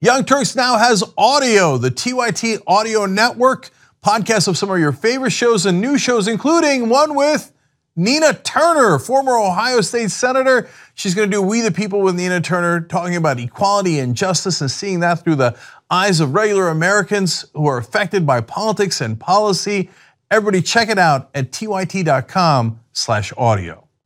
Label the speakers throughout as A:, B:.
A: Young Turks now has audio, the TYT Audio Network, podcasts of some of your favorite shows and new shows, including one with Nina Turner, former Ohio State Senator. She's going to do We the People with Nina Turner, talking about equality and justice and seeing that through the eyes of regular Americans who are affected by politics and policy. Everybody check it out at tyt.com/audio.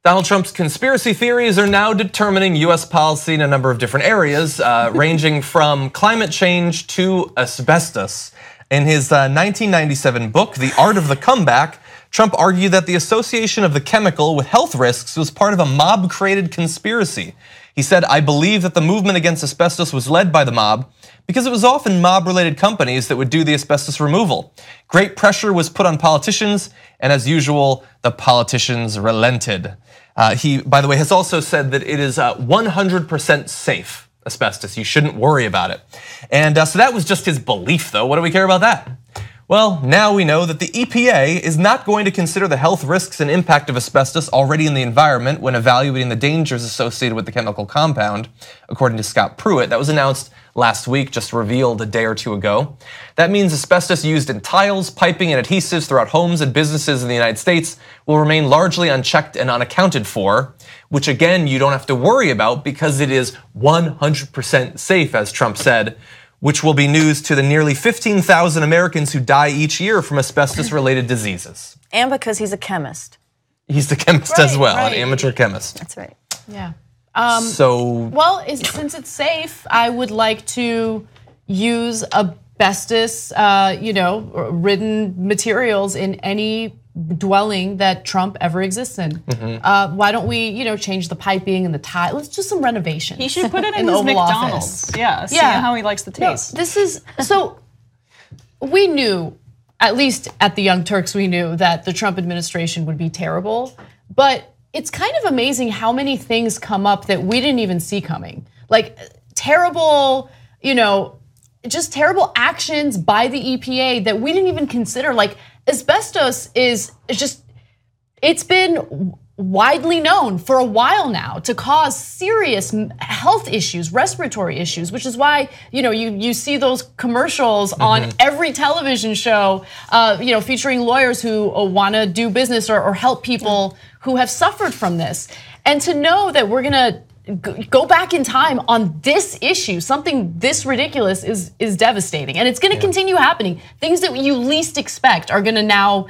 B: Donald Trump's conspiracy theories are now determining US policy in a number of different areas, ranging from climate change to asbestos. In his 1997 book, The Art of the Comeback, Trump argued that the association of the chemical with health risks was part of a mob-created conspiracy. He said, "I believe that the movement against asbestos was led by the mob because it was often mob-related companies that would do the asbestos removal. Great pressure was put on politicians, and as usual, the politicians relented." He, by the way, has also said that it is 100% safe, asbestos. You shouldn't worry about it. And so that was just his belief, though. What do we care about that? Well, now we know that the EPA is not going to consider the health risks and impact of asbestos already in the environment when evaluating the dangers associated with the chemical compound, according to Scott Pruitt. That was announced last week, just revealed a day or two ago. That means asbestos used in tiles, piping, and adhesives throughout homes and businesses in the United States will remain largely unchecked and unaccounted for, which again, you don't have to worry about because it is 100% safe, as Trump said, which will be news to the nearly 15,000 Americans who die each year from asbestos-related diseases.
C: And because he's a chemist.
B: He's the chemist as well, an amateur chemist.
C: That's right.
D: Yeah.
E: Well, since it's safe, I would like to use asbestos, ridden materials in any dwelling that Trump ever exists in. Why don't we, change the piping and the tile? Let's do some renovations.
D: He should put it in his McDonald's. Yeah, see how he likes the taste.
E: No, so we knew, at least at the Young Turks, we knew that the Trump administration would be terrible, but it's kind of amazing how many things come up that we didn't even see coming. Like terrible, just terrible actions by the EPA that we didn't even consider. Like asbestos it's been widely known for a while now to cause serious health issues, respiratory issues, which is why, you see those commercials on every television show, featuring lawyers who want to do business or help people who have suffered from this. And to know that we're gonna go back in time on this issue, something this ridiculous is devastating. And it's gonna continue happening. Things that you least expect are gonna now,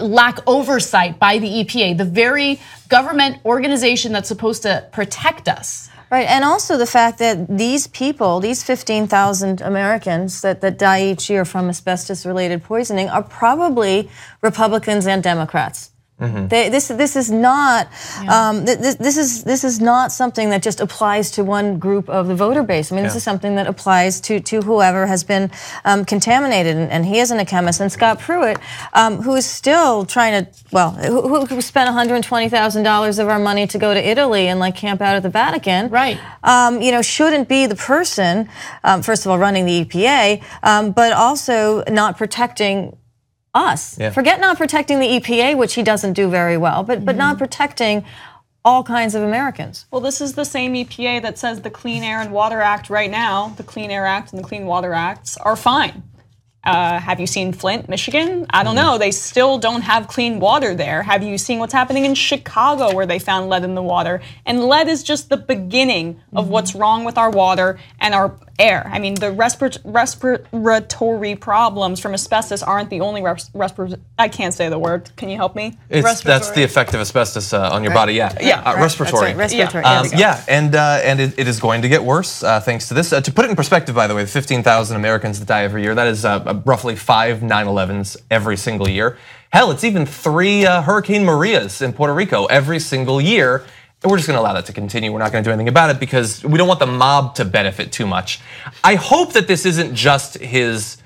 E: lack oversight by the EPA, the very government organization that's supposed to protect us.
C: Right, and also the fact that these people, these 15,000 Americans that die each year from asbestos-related poisoning are probably Republicans and Democrats. This is not this is not something that just applies to one group of the voter base. I mean, this is something that applies to whoever has been contaminated, and he isn't a chemist. And Scott Pruitt, who is still trying to, who spent $120,000 of our money to go to Italy and camp out at the Vatican,
E: right?
C: Shouldn't be the person, first of all, running the EPA, but also not protecting us. Forget not protecting the EPA, which he doesn't do very well, but not protecting all kinds of Americans.
D: Well, this is the same EPA that says the Clean Air and Water Act right now, the Clean Air Act and the Clean Water Acts are fine. Have you seen Flint, Michigan? I don't know. They still don't have clean water there. Have you seen what's happening in Chicago where they found lead in the water? And lead is just the beginning of what's wrong with our water and our air. I mean, the respiratory problems from asbestos aren't the only I can't say the word. Can you help me?
B: That's the effect of asbestos on your body. Respiratory.
C: That's right, respiratory.
B: And it is going to get worse thanks to this. To put it in perspective, by the way, the 15,000 Americans that die every year, that is roughly 5 9/11s every single year. Hell, it's even 3 Hurricane Marias in Puerto Rico every single year. And we're just gonna allow that to continue. We're not gonna do anything about it because we don't want the mob to benefit too much. I hope that this isn't just his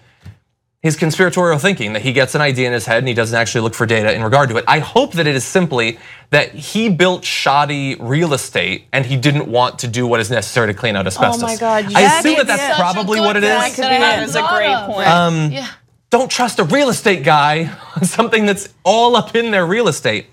B: conspiratorial thinking, that he gets an idea in his head and he doesn't actually look for data in regard to it. I hope that it is simply that he built shoddy real estate and he didn't want to do what is necessary to clean out asbestos.
E: Oh my God,
B: I assume that that's probably what it is.
D: That is a great point.
B: Don't trust a real estate guy on something that's all up in their real estate.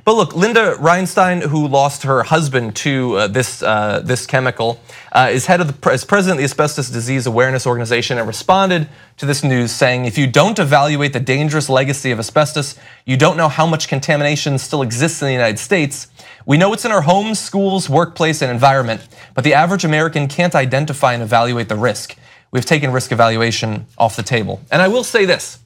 B: But look, Linda Reinstein, who lost her husband to this chemical, is president of the Asbestos Disease Awareness Organization, and responded to this news saying, if you don't evaluate the dangerous legacy of asbestos, you don't know how much contamination still exists in the United States. We know it's in our homes, schools, workplace, and environment, but the average American can't identify and evaluate the risk. We've taken risk evaluation off the table. And I will say this.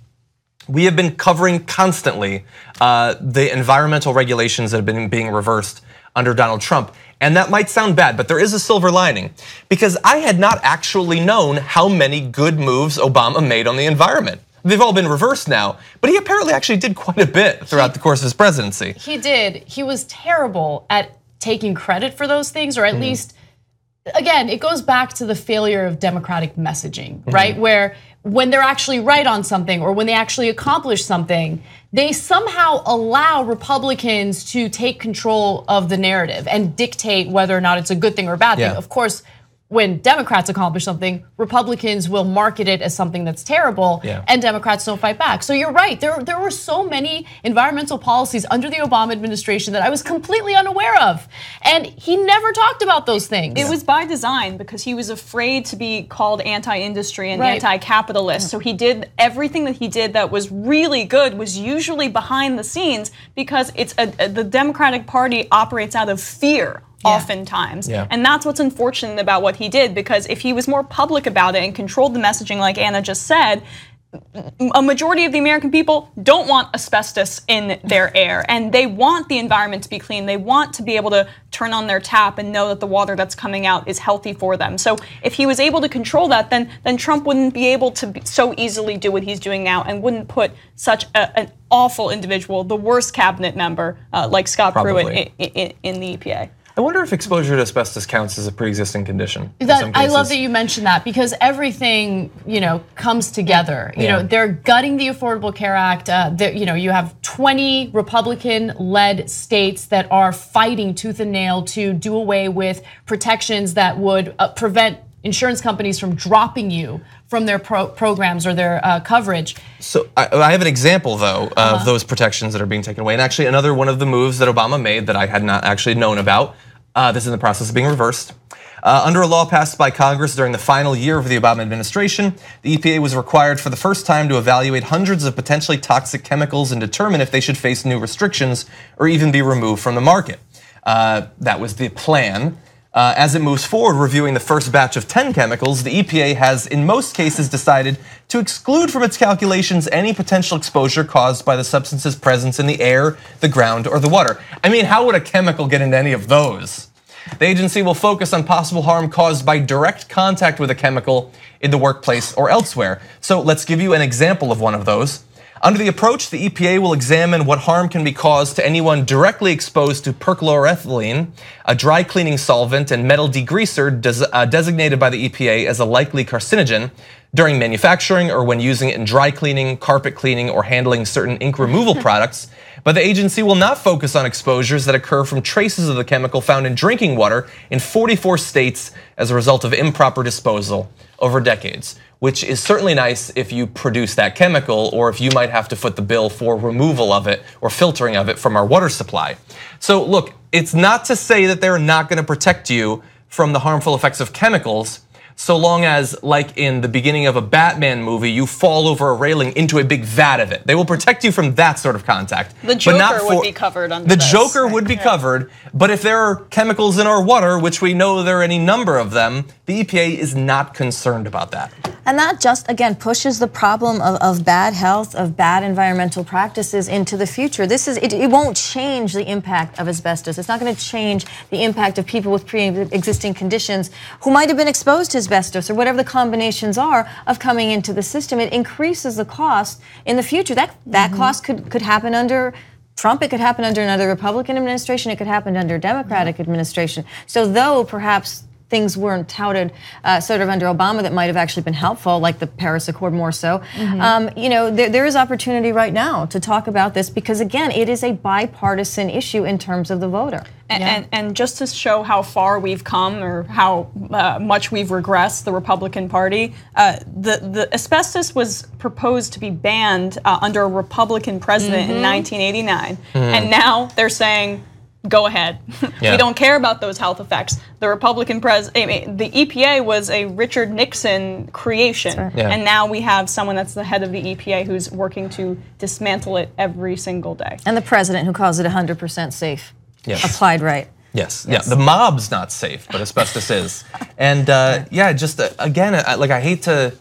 B: We have been covering constantly the environmental regulations that have been being reversed under Donald Trump. And that might sound bad, but there is a silver lining, because I had not actually known how many good moves Obama made on the environment. They've all been reversed now, but he apparently actually did quite a bit throughout the course of his presidency. He did.
E: He was terrible at taking credit for those things, or at least, again, it goes back to the failure of democratic messaging, right? Where when they're actually right on something, or when they actually accomplish something, they somehow allow Republicans to take control of the narrative and dictate whether or not it's a good thing or a bad thing. Of course, when Democrats accomplish something, Republicans will market it as something that's terrible, and Democrats don't fight back. So you're right, there were so many environmental policies under the Obama administration that I was completely unaware of. And he never talked about those things.
D: It was by design, because he was afraid to be called anti-industry and anti-capitalist. So he did everything that he did that was really good was usually behind the scenes, because it's the Democratic Party operates out of fear. Oftentimes. And that's what's unfortunate about what he did, because if he was more public about it and controlled the messaging like Anna just said, a majority of the American people don't want asbestos in their air, and they want the environment to be clean. They want to be able to turn on their tap and know that the water that's coming out is healthy for them. So if he was able to control that, then Trump wouldn't be able to so easily do what he's doing now, and wouldn't put such an awful individual, the worst cabinet member like Scott Pruitt in the EPA.
B: I wonder if exposure to asbestos counts as a pre-existing condition.
E: I love that you mentioned that, because everything, comes together. You know, they're gutting the Affordable Care Act. You have 20 Republican-led states that are fighting tooth and nail to do away with protections that would prevent insurance companies from dropping you from their programs or their coverage.
B: So I have an example, though, of those protections that are being taken away. And actually, another one of the moves that Obama made that I had not actually known about, this is in the process of being reversed. Under a law passed by Congress during the final year of the Obama administration, the EPA was required for the first time to evaluate hundreds of potentially toxic chemicals and determine if they should face new restrictions or even be removed from the market. That was the plan. As it moves forward reviewing the first batch of 10 chemicals, the EPA has in most cases decided to exclude from its calculations any potential exposure caused by the substance's presence in the air, the ground, or the water. I mean, how would a chemical get into any of those? The agency will focus on possible harm caused by direct contact with a chemical in the workplace or elsewhere. So let's give you an example of one of those. Under the approach, the EPA will examine what harm can be caused to anyone directly exposed to perchloroethylene, a dry cleaning solvent and metal degreaser designated by the EPA as a likely carcinogen, during manufacturing or when using it in dry cleaning, carpet cleaning, or handling certain ink removal products. But the agency will not focus on exposures that occur from traces of the chemical found in drinking water in 44 states as a result of improper disposal over decades, which is certainly nice if you produce that chemical, or if you might have to foot the bill for removal of it or filtering of it from our water supply. So look, it's not to say that they're not going to protect you from the harmful effects of chemicals, so long as, like in the beginning of a Batman movie, you fall over a railing into a big vat of it. They will protect you from that sort of contact.
D: The Joker would be covered under
B: this.
D: The
B: Joker would be covered, but if there are chemicals in our water, which we know there are any number of them, the EPA is not concerned about that.
C: And that just, again, pushes the problem of bad health, of bad environmental practices into the future. It won't change the impact of asbestos. It's not going to change the impact of people with pre-existing conditions who might have been exposed to asbestos, or whatever the combinations are of coming into the system. It increases the cost in the future. That cost could happen under Trump, it could happen under another Republican administration, it could happen under a Democratic administration. So though perhaps things weren't touted sort of under Obama that might have actually been helpful, like the Paris Accord more so. There is opportunity right now to talk about this because, again, it is a bipartisan issue in terms of the voter.
D: And just to show how far we've come or how much we've regressed, the Republican Party, the asbestos was proposed to be banned under a Republican president in 1989. And now they're saying, go ahead. We don't care about those health effects. The Republican the EPA was a Richard Nixon creation.
C: Right.
D: And now we have someone that's the head of the EPA who's working to dismantle it every single day.
C: And the president who calls it 100% safe.
B: Yes.
C: Applied right.
B: Yes. Yeah. The mob's not safe, but asbestos is. And just again, I hate to.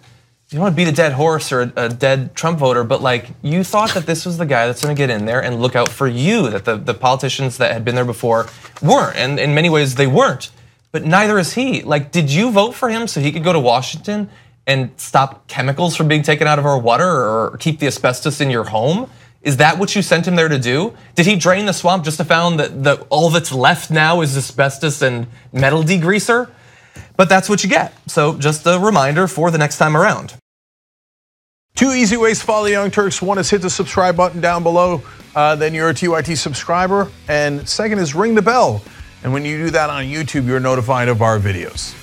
B: You don't want to beat a dead horse or a dead Trump voter, but like you thought that this was the guy that's going to get in there and look out for you. That the politicians that had been there before weren't, and in many ways they weren't. But neither is he. Like, did you vote for him so he could go to Washington and stop chemicals from being taken out of our water or keep the asbestos in your home? Is that what you sent him there to do? Did he drain the swamp just to found that all that's left now is asbestos and metal degreaser? But that's what you get. So just a reminder for the next time around.
A: 2 easy ways to follow the Young Turks. One is hit the subscribe button down below, then you're a TYT subscriber. And second is ring the bell. And when you do that on YouTube, you're notified of our videos.